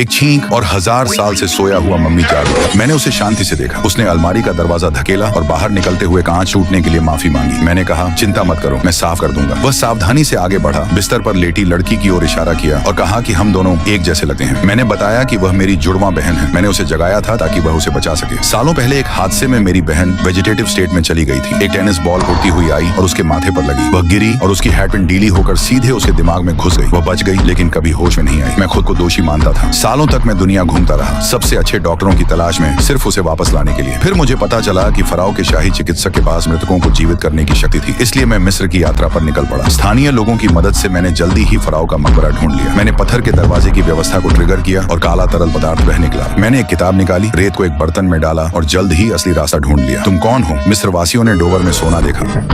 एक छींक और 1000 साल से सोया हुआ मम्मी जाग उठा। मैंने उसे शांति से देखा। उसने अलमारी का दरवाजा धकेला और बाहर निकलते हुए कांच टूटने के लिए माफी मांगी। मैंने कहा, चिंता मत करो, मैं साफ कर दूंगा। वह सावधानी से आगे बढ़ा, बिस्तर पर लेटी लड़की की ओर इशारा किया और कहा कि हम दोनों एक जैसे लगते हैं। मैंने बताया कि वह मेरी जुड़वा बहन है। मैंने उसे जगाया था ताकि वह उसे बचा सके। सालों पहले एक हादसे में मेरी बहन वेजिटेटिव स्टेट में चली गई थी। एक टेनिस बॉल उड़ती हुई आई और उसके माथे पर लगी। वह गिरी और उसकी हेडपिन ढीली होकर सीधे उसके दिमाग में घुस गई। वह बच गई लेकिन कभी होश में नहीं आई। मैं खुद को दोषी मानता था। सालों तक मैं दुनिया घूमता रहा, सबसे अच्छे डॉक्टरों की तलाश में, सिर्फ उसे वापस लाने के लिए। फिर मुझे पता चला कि फराओ के शाही चिकित्सक के पास मृतकों को जीवित करने की शक्ति थी। इसलिए मैं मिस्र की यात्रा पर निकल पड़ा। स्थानीय लोगों की मदद से मैंने जल्दी ही फराओ का मकबरा ढूंढ लिया। मैंने पत्थर के दरवाजे की व्यवस्था को ट्रिगर किया और काला तरल पदार्थ बह निकला। मैंने एक किताब निकाली, रेत को एक बर्तन में डाला और जल्द ही असली रास्ता ढूंढ लिया। तुम कौन हो? मिस्र वासियों ने डोवर में सोना देखा।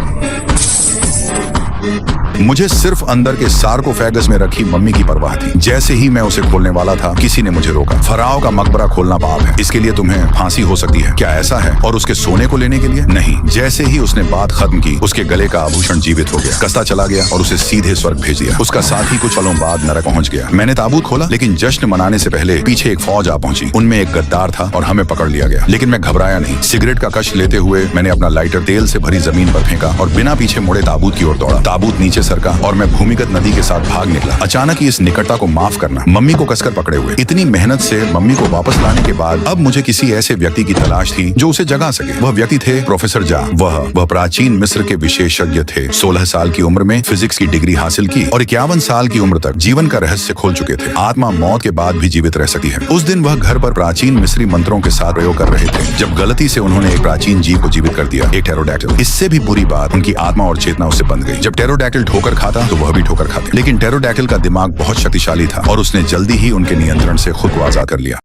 मुझे सिर्फ अंदर के सार्कोफेगस में रखी मम्मी की परवाह थी। जैसे ही मैं उसे खोलने वाला था, किसी ने मुझे रोका। फराओ का मकबरा खोलना पाप है, इसके लिए तुम्हें फांसी हो सकती है। क्या ऐसा है? और उसके सोने को लेने के लिए? नहीं। जैसे ही उसने बात खत्म की, उसके गले का आभूषण जीवित हो गया, कसता चला गया और उसे सीधे स्वर्ग भेज दिया। उसका साथी कुछ पलों बाद नरक पहुंच गया। मैंने ताबूत खोला, लेकिन जश्न मनाने से पहले पीछे एक फौज आ पहुंची। उनमें एक गद्दार था और हमें पकड़ लिया गया। लेकिन मैं घबराया नहीं। सिगरेट का कश लेते हुए मैंने अपना लाइटर तेल से भरी जमीन पर फेंका और बिना पीछे मुड़े ताबूत की ओर दौड़ा। ताबूत नीचे सरका और मैं भूमिगत नदी के साथ भाग निकला। अचानक ही इस निकटता को माफ करना, मम्मी को कसकर पकड़े हुए। इतनी मेहनत से मम्मी को वापस लाने के बाद अब मुझे किसी ऐसे व्यक्ति की तलाश थी जो उसे जगा सके। वह व्यक्ति थे प्रोफेसर जा। वह प्राचीन मिस्र के विशेषज्ञ थे। 16 साल की उम्र में फिजिक्स की डिग्री हासिल की और 51 साल की उम्र तक जीवन का रहस्य खोल चुके थे। आत्मा मौत के बाद भी जीवित रह सकती है। उस दिन वह घर पर प्राचीन मिस्री मंत्रों के साथ प्रयोग कर रहे थे जब गलती से उन्होंने एक प्राचीन जीव को जीवित कर दिया, एक टेरोडैक्टिल। इससे भी बुरी बात, उनकी आत्मा और चेतना उससे बंध गई। जब टेरोडैक्टिल ठोकर खाता तो वह भी ठोकर खाते। लेकिन टेरोडैक्टिल का दिमाग बहुत शक्तिशाली था और उसने जल्दी ही उनके नियंत्रण से खुद को आजाद कर लिया।